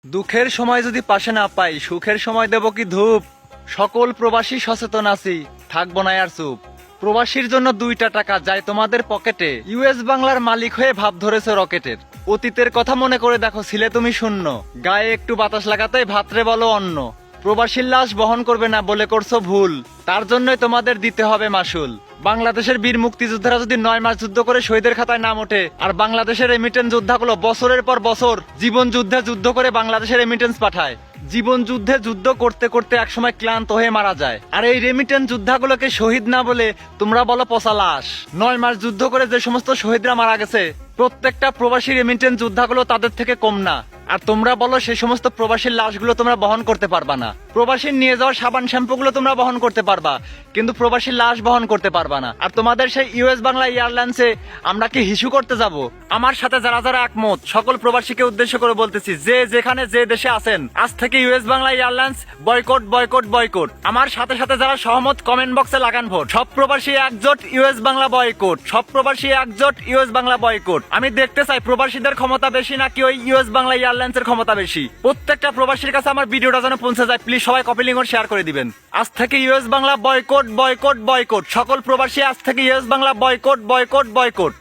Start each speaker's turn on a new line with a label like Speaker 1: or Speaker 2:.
Speaker 1: দুঃখের সময় যদি পাশে না পাই, সুখের সময় দেব কি ধূপ। সকল প্রবাসী সচেতন আছি, থাকবো না আর চুপ। প্রবাসীর জন্য 2টা টাকা যায় তোমাদের পকেটে, ইউএস বাংলার মালিক হয়ে ভাব ধরেছে রকেটের। অতীতের কথা মনে করে দেখো, ছিলে তুমি শূন্য, গায়ে একটু বাতাস লাগাতেই ভাত্রে বলো অন্য। প্রবাসীর লাশ বহন করবে না বলে করছো ভুল, তার জন্যই তোমাদের দিতে হবে মাসুল। বাংলাদেশের বীর মুক্তিযোদ্ধারা যদি 9 মাস যুদ্ধ করে শহীদের খাতায় নাম ওঠে, আর বাংলাদেশের রেমিটেন্স যোদ্ধাগুলো বছরের পর বছর জীবন যুদ্ধে যুদ্ধ করে বাংলাদেশের রেমিটেন্স পাঠায়, জীবন যুদ্ধে যুদ্ধ করতে করতে একসময় ক্লান্ত হয়ে মারা যায়, আর এই রেমিটেন্স যোদ্ধাগুলোকে শহীদ না বলে তোমরা বলো পচা লাশ। 9 মাস যুদ্ধ করে যে সমস্ত শহীদরা মারা গেছে, প্রত্যেকটা প্রবাসী রেমিটেন্স যোদ্ধাগুলো তাদের থেকে কম না, আর তোমরা বলো সেই সমস্ত প্রবাসীর লাশগুলো তোমরা বহন করতে পারবা না। প্রবাসীর নিয়ে যাওয়া সাবান শ্যাম্পুগুলো তোমরা বহন করতে পারবা, কিন্তু প্রবাসীর লাশ বহন করতে পারবা না। আর তোমাদের সেই ইউএস বাংলা এয়ারলাইন্সে আমরা কি হিসু করতে যাব? আমার সাথে যারা যারা একমত, সকল প্রবাসীকে উদ্দেশ্য করে বলতেছি, যে যেখানে যে দেশে আছেন, আজ থেকে US Bangla airlines boycott boycott boycott. আমার সাথে সাথে যারা সহমত কমেন্ট বক্সে লাগান ভোট। সব প্রবাসী একজোট, ইউএস বাংলা বয়কট। সব প্রবাসী একজোট, ইউএস বাংলা বয়কট। আমি দেখতে চাই প্রবাসীদের ক্ষমতা বেশি নাকি ওই ইউএস বাংলা এয়ারলাইন্সের ক্ষমতা বেশি। প্রত্যেকটা প্রবাসীর কাছে আমার ভিডিওটা যেন পৌঁছে যায়, প্লিজ সবাই কপি লিংক শেয়ার করে দিবেন। আজ থেকে US Bangla boycott boycott boycott. সকল প্রবাসী আজ থেকে US Bangla boycott boycott boycott.